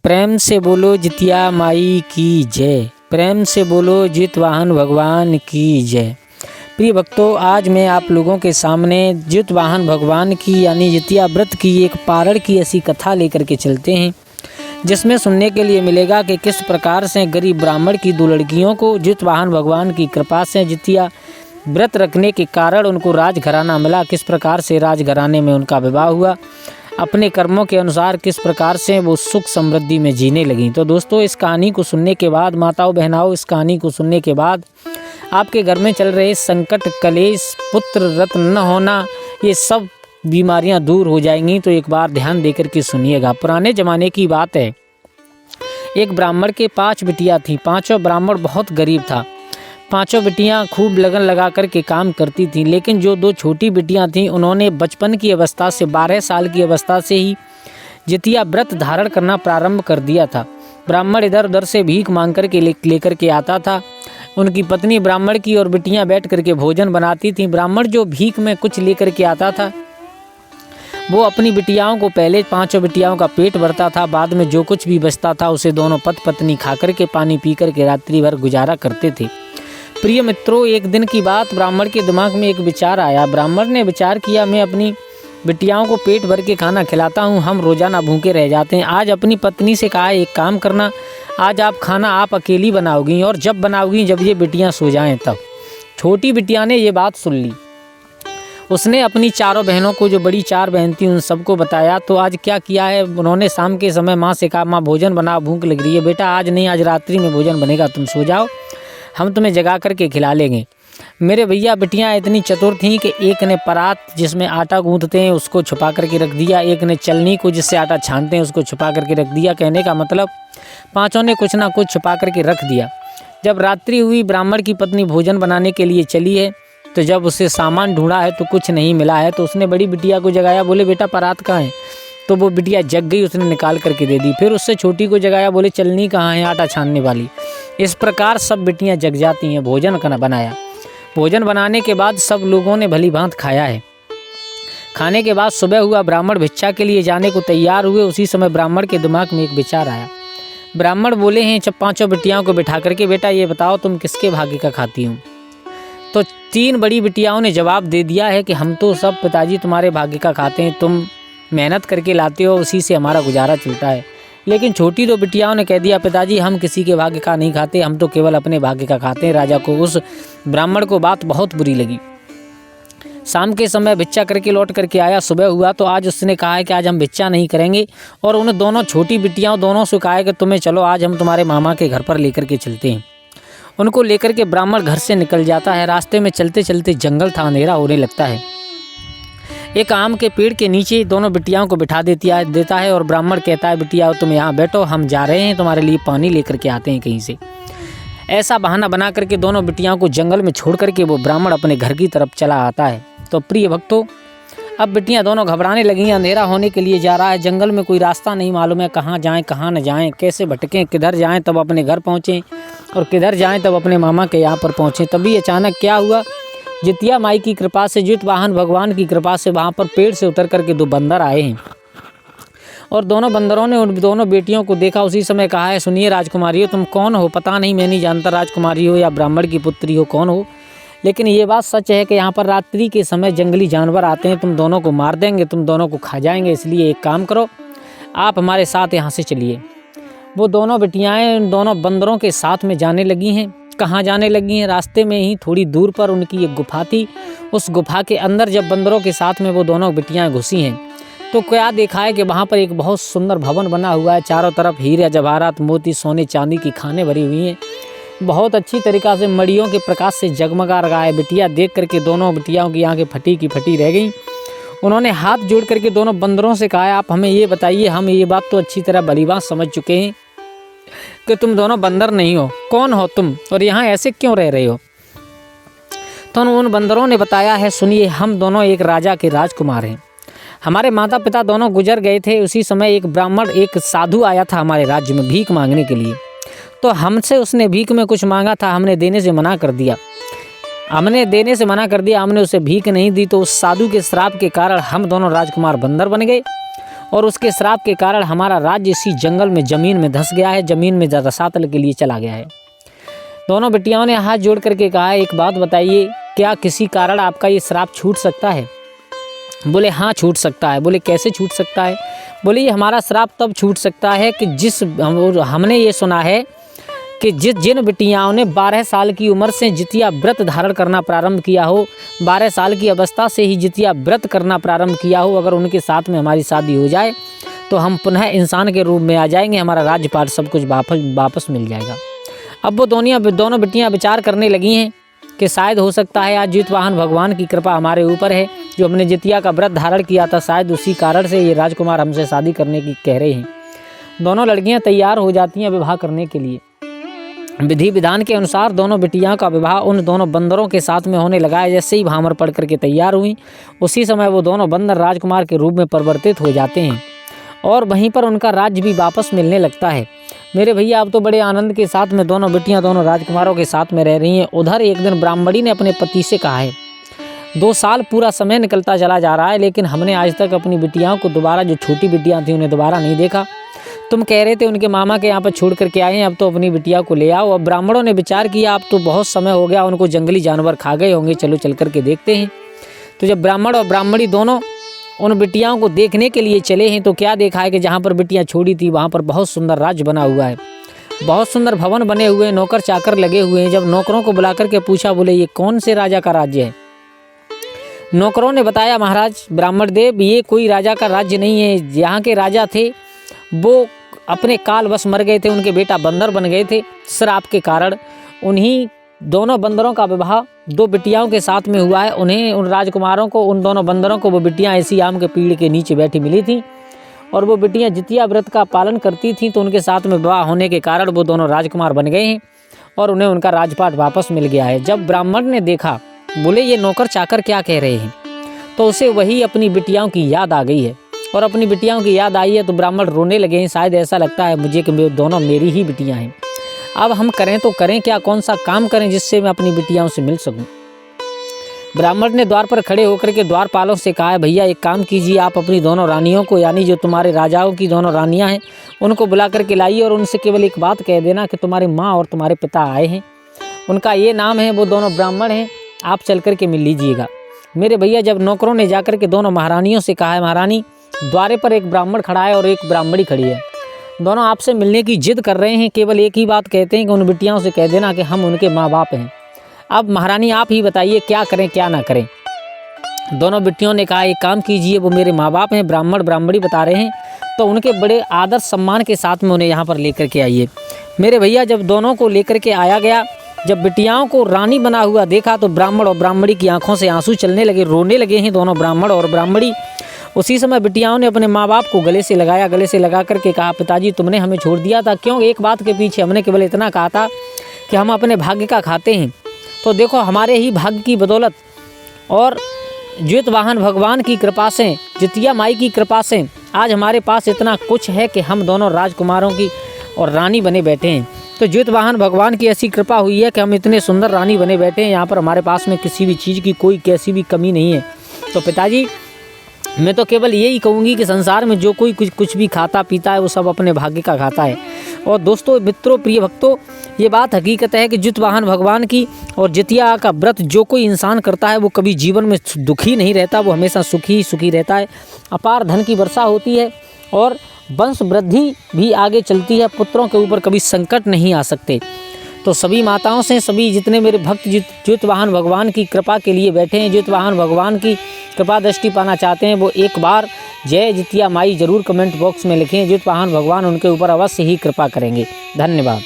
प्रेम से बोलो जितिया माई की जय। प्रेम से बोलो जितवाहन भगवान की जय। प्रिय भक्तों, आज मैं आप लोगों के सामने जितवाहन भगवान की यानी जितिया व्रत की एक पारण की ऐसी कथा लेकर के चलते हैं, जिसमें सुनने के लिए मिलेगा कि किस प्रकार से गरीब ब्राह्मण की 2 लड़कियों को जितवाहन भगवान की कृपा से जितिया व्रत रखने के कारण उनको राजघराना मिला। किस प्रकार से राजघराने में उनका विवाह हुआ, अपने कर्मों के अनुसार किस प्रकार से वो सुख समृद्धि में जीने लगी। तो दोस्तों, इस कहानी को सुनने के बाद, माताओं बहनाओं, इस कहानी को सुनने के बाद आपके घर में चल रहे संकट, कलेश, पुत्र रत्न न होना, ये सब बीमारियां दूर हो जाएंगी। तो एक बार ध्यान देकर के सुनिएगा। पुराने ज़माने की बात है। एक ब्राह्मण के 5 बिटियाँ थीं। 5 ब्राह्मण बहुत गरीब था। 5 बिटियाँ खूब लगन लगा कर के काम करती थीं, लेकिन जो 2 छोटी बिटियाँ थीं, उन्होंने बचपन की अवस्था से 12 साल की अवस्था से ही जितिया व्रत धारण करना प्रारंभ कर दिया था। ब्राह्मण इधर उधर से भीख मांग कर के लेकर के आता था। उनकी पत्नी ब्राह्मण की और बिटियाँ बैठ कर के भोजन बनाती थीं। ब्राह्मण जो भीख में कुछ लेकर के आता था, वो अपनी बिटियाओं को, पहले 5 बिटियाओं का पेट भरता था, बाद में जो कुछ भी बचता था उसे दोनों पति पत्नी खा कर के, पानी पी कर के रात्रि भर गुजारा करते थे। प्रिय मित्रों, एक दिन की बात, ब्राह्मण के दिमाग में एक विचार आया। ब्राह्मण ने विचार किया, मैं अपनी बिटियाओं को पेट भर के खाना खिलाता हूँ, हम रोजाना भूखे रह जाते हैं। आज अपनी पत्नी से कहा, एक काम करना, आज आप खाना आप अकेली बनाओगी, और जब बनाओगी जब ये बिटियाँ सो जाएं तब। छोटी बिटिया ने ये बात सुन ली। उसने अपनी 4 बहनों को, जो बड़ी 4 बहन थी, उन सबको बताया। तो आज क्या किया है, उन्होंने शाम के समय माँ से कहा, माँ भोजन बनाओ, भूख लग रही है। बेटा आज नहीं, आज रात्रि में भोजन बनेगा, तुम सो जाओ, हम तुम्हें जगा करके खिला लेंगे। मेरे भैया बिटियां इतनी चतुर थीं कि एक ने परात जिसमें आटा गूंथते हैं उसको छुपा करके रख दिया, एक ने चलनी को जिससे आटा छानते हैं उसको छुपा करके रख दिया। कहने का मतलब 5 ने कुछ ना कुछ छुपा करके रख दिया। जब रात्रि हुई, ब्राह्मण की पत्नी भोजन बनाने के लिए चली है, तो जब उसे सामान ढूंढा है तो कुछ नहीं मिला है। तो उसने बड़ी बिटिया को जगाया, बोले बेटा परात कहाँ है। तो वो बिटिया जग गई, उसने निकाल करके दे दी। फिर उससे छोटी को जगाया, बोले चलनी कहाँ है, आटा छानने वाली। इस प्रकार सब बिटियां जग जाती हैं। भोजन बनाया। भोजन बनाने के बाद सब लोगों ने भली भांत खाया है। खाने के बाद सुबह हुआ, ब्राह्मण भिक्षा के लिए जाने को तैयार हुए। उसी समय ब्राह्मण के दिमाग में एक विचार आया। ब्राह्मण बोले हैं 5 बिटियाओं को बिठा करके, बेटा ये बताओ तुम किसके भाग्य का खाती हो। तो 3 बड़ी बिटियाओं ने जवाब दे दिया है कि हम तो सब पिताजी तुम्हारे भाग्य का खाते हैं, तुम मेहनत करके लाते हो, उसी से हमारा गुजारा चलता है। लेकिन छोटी 2 बिटियाओं ने कह दिया, पिताजी हम किसी के भाग्य का नहीं खाते, हम तो केवल अपने भाग्य का खाते हैं। राजा को, उस ब्राह्मण को बात बहुत बुरी लगी। शाम के समय भिक्षा करके लौट करके आया। सुबह हुआ तो आज उसने कहा है कि आज हम भिक्षा नहीं करेंगे, और उन दोनों छोटी बिटियाओं दोनों से कहा है कि तुम्हें चलो आज हम तुम्हारे मामा के घर पर लेकर के चलते हैं। उनको लेकर के ब्राह्मण घर से निकल जाता है। रास्ते में चलते चलते जंगल था, अंधेरा होने लगता है। एक आम के पेड़ के नीचे दोनों बिटियाओं को बिठा देता है और ब्राह्मण कहता है, बिटिया तुम यहाँ बैठो, हम जा रहे हैं, तुम्हारे लिए पानी लेकर के आते हैं कहीं से। ऐसा बहाना बना करके दोनों बिटियाओं को जंगल में छोड़ करके वो ब्राह्मण अपने घर की तरफ चला आता है। तो प्रिय भक्तों, अब बिटियां दोनों घबराने लगी। अंधेरा होने के लिए जा रहा है, जंगल में कोई रास्ता नहीं मालूम है, कहाँ जाएं कहाँ न जाएं, कैसे भटकें, किधर जाएं तब अपने घर पहुँचें और किधर जाएं तब अपने मामा के यहाँ पर पहुँचें। तभी अचानक क्या हुआ, जितिया माई की कृपा से, जितवाहन भगवान की कृपा से वहाँ पर पेड़ से उतर करके 2 बंदर आए हैं, और दोनों बंदरों ने उन दोनों बेटियों को देखा। उसी समय कहा है, सुनिए राजकुमारी हो, तुम कौन हो, पता नहीं, मैं नहीं जानता राजकुमारी हो या ब्राह्मण की पुत्री हो, कौन हो, लेकिन ये बात सच है कि यहाँ पर रात्रि के समय जंगली जानवर आते हैं, तुम दोनों को मार देंगे, तुम दोनों को खा जाएंगे, इसलिए एक काम करो, आप हमारे साथ यहाँ से चलिए। वो दोनों बिटियाएँ उन दोनों बंदरों के साथ में जाने लगी हैं। कहाँ जाने लगी हैं, रास्ते में ही थोड़ी दूर पर उनकी एक गुफा थी। उस गुफा के अंदर जब बंदरों के साथ में वो दोनों बिटियाँ घुसी हैं, तो क्या देखा है कि वहाँ पर एक बहुत सुंदर भवन बना हुआ है। चारों तरफ हीरे जवाहरात, मोती, सोने चांदी की खानें भरी हुई हैं। बहुत अच्छी तरीक़ा से मड़ियों के प्रकाश से जगमगा रहा है। बिटिया देख करके दोनों बिटियाओं की आंखें फटी की फटी रह गईं। उन्होंने हाथ जोड़ करके दोनों बंदरों से कहा, आप हमें ये बताइए, हम ये बात तो अच्छी तरह भली बात समझ चुके हैं कि तुम दोनों बंदर नहीं हो, कौन हो तुम और यहाँ ऐसे क्यों रह रहे हो। तो उन बंदरों ने बताया है, सुनिए हम दोनों एक राजा के राजकुमार हैं, हमारे माता पिता दोनों गुजर गए थे। उसी समय एक ब्राह्मण, एक साधु आया था हमारे राज्य में भीख मांगने के लिए। तो हमसे उसने भीख में कुछ मांगा था, हमने देने से मना कर दिया। हमने उसे भीख नहीं दी, तो उस साधु के श्राप के कारण हम दोनों राजकुमार बंदर बन गए और उसके श्राप के कारण हमारा राज्य इसी जंगल में ज़मीन में धंस गया है, ज़मीन में रसातल के लिए चला गया है। दोनों बिटियाओं ने हाथ जोड़ करके कहा, एक बात बताइए, क्या किसी कारण आपका ये श्राप छूट सकता है? बोले हाँ छूट सकता है। बोले कैसे छूट सकता है? बोले ये हमारा श्राप तब छूट सकता है कि हमने ये सुना है कि जिन बिटियाओं ने 12 साल की उम्र से जितिया व्रत धारण करना प्रारंभ किया हो, 12 साल की अवस्था से ही जितिया व्रत करना प्रारंभ किया हो, अगर उनके साथ में हमारी शादी हो जाए तो हम पुनः इंसान के रूप में आ जाएंगे, हमारा राज्यपाट सब कुछ वापस मिल जाएगा। अब वो दोनों बिटियाँ विचार करने लगी हैं कि शायद हो सकता है आज जितवाहन भगवान की कृपा हमारे ऊपर है, जो हमने जितिया का व्रत धारण किया था, शायद उसी कारण से ये राजकुमार हमसे शादी करने की कह रहे हैं। दोनों लड़कियां तैयार हो जाती हैं विवाह करने के लिए। विधि विधान के अनुसार दोनों बिटियां का विवाह उन दोनों बंदरों के साथ में होने लगा है। जैसे ही भामर पढ़ करके तैयार हुई, उसी समय वो दोनों बंदर राजकुमार के रूप में परिवर्तित हो जाते हैं और वहीं पर उनका राज्य भी वापस मिलने लगता है। मेरे भैया अब तो बड़े आनंद के साथ में दोनों बिटियां दोनों राजकुमारों के साथ में रह रही हैं। उधर एक दिन ब्राह्मणी ने अपने पति से कहा है, 2 साल पूरा समय निकलता चला जा रहा है, लेकिन हमने आज तक अपनी बिटियाओं को दोबारा, जो छोटी बिटियां थी उन्हें दोबारा नहीं देखा। तुम कह रहे थे उनके मामा के यहाँ पर छोड़ करके आए हैं, अब तो अपनी बिटिया को ले आओ। अब ब्राह्मणों ने विचार किया, अब तो बहुत समय हो गया, उनको जंगली जानवर खा गए होंगे, चलो चल करके देखते हैं। तो जब ब्राह्मण और ब्राह्मणी दोनों उन बिटियाओं को देखने के लिए चले हैं तो क्या देखा है कि जहाँ पर बिटियाँ छोड़ी थी वहाँ पर बहुत सुंदर राज्य बना हुआ है, बहुत सुंदर भवन बने हुए हैं, नौकर चाकर लगे हुए हैं। जब नौकरों को बुला करके पूछा, बोले ये कौन से राजा का राज्य है? नौकरों ने बताया, महाराज ब्राह्मण देव, ये कोई राजा का राज्य नहीं है। यहाँ के राजा थे वो अपने कालवश मर गए थे, उनके बेटा बंदर बन गए थे श्राप के कारण। उन्हीं दोनों बंदरों का विवाह 2 बिटियाओं के साथ में हुआ है। उन्हें, उन राजकुमारों को, उन दोनों बंदरों को वो बिटियां ऐसी आम के पेड़ के नीचे बैठी मिली थी और वो बिटियां जितिया व्रत का पालन करती थीं, तो उनके साथ में विवाह होने के कारण वो दोनों राजकुमार बन गए हैं और उन्हें उनका राजपाट वापस मिल गया है। जब ब्राह्मण ने देखा, बोले ये नौकर चाकर क्या कह रहे हैं, तो उसे वही अपनी बिटियाओं की याद आ गई है और अपनी बिटियाओं की याद आई है तो ब्राह्मण रोने लगे हैं। शायद ऐसा लगता है मुझे कि दोनों मेरी ही बिटियां हैं। अब हम करें तो करें क्या, कौन सा काम करें जिससे मैं अपनी बिटियाओं से मिल सकूं? ब्राह्मण ने द्वार पर खड़े होकर के द्वारपालों से कहा है, भैया एक काम कीजिए, आप अपनी दोनों रानियों को, यानी जो तुम्हारे राजाओं की दोनों रानियां हैं, उनको बुला करके लाइए और उनसे केवल एक बात कह देना कि तुम्हारी माँ और तुम्हारे पिता आए हैं, उनका ये नाम है, वो दोनों ब्राह्मण हैं, आप चल कर के मिल लीजिएगा। मेरे भैया जब नौकरों ने जाकर के दोनों महारानियों से कहा है, महारानी द्वारे पर एक ब्राह्मण खड़ा है और एक ब्राह्मणी खड़ी है, दोनों आपसे मिलने की जिद कर रहे हैं, केवल एक ही बात कहते हैं कि उन बिटियाओं से कह देना कि हम उनके माँ बाप हैं। अब महारानी आप ही बताइए क्या करें क्या ना करें। दोनों बिटियों ने कहा, एक काम कीजिए, वो मेरे माँ बाप हैं, ब्राह्मण ब्राह्मणी बता रहे हैं, तो उनके बड़े आदर सम्मान के साथ में उन्हें यहाँ पर लेकर के आइए। मेरे भैया जब दोनों को लेकर के आया गया, जब बिटियाओं को रानी बना हुआ देखा तो ब्राह्मण और ब्राह्मणी की आंखों से आंसू चलने लगे, रोने लगे हैं दोनों ब्राह्मण और ब्राह्मणी। उसी समय बिटियाओं ने अपने माँ बाप को गले से लगाया, गले से लगा करके कहा, पिताजी तुमने हमें छोड़ दिया था, क्यों? एक बात के पीछे हमने केवल इतना कहा था कि हम अपने भाग्य का खाते हैं, तो देखो हमारे ही भाग्य की बदौलत और जितवाहन भगवान की कृपा से, जितिया माई की कृपा से आज हमारे पास इतना कुछ है कि हम दोनों राजकुमारों की और रानी बने बैठे हैं। तो जितवाहन भगवान की ऐसी कृपा हुई है कि हम इतने सुंदर रानी बने बैठे हैं, यहाँ पर हमारे पास में किसी भी चीज़ की कोई कैसी भी कमी नहीं है। तो पिताजी मैं तो केवल यही कहूँगी कि संसार में जो कोई कुछ भी खाता पीता है वो सब अपने भाग्य का खाता है। और दोस्तों, मित्रों, प्रिय भक्तों, ये बात हकीकत है कि जितवाहन भगवान की और जितिया का व्रत जो कोई इंसान करता है वो कभी जीवन में दुखी नहीं रहता, वो हमेशा सुखी रहता है। अपार धन की वर्षा होती है और वंश वृद्धि भी आगे चलती है, पुत्रों के ऊपर कभी संकट नहीं आ सकते। तो सभी माताओं से, सभी जितने मेरे भक्त जितवाहन भगवान की कृपा के लिए बैठे हैं, जितवाहन भगवान की कृपा दृष्टि पाना चाहते हैं, वो एक बार जय जितिया माई जरूर कमेंट बॉक्स में लिखें। जितवाहन भगवान उनके ऊपर अवश्य ही कृपा करेंगे। धन्यवाद।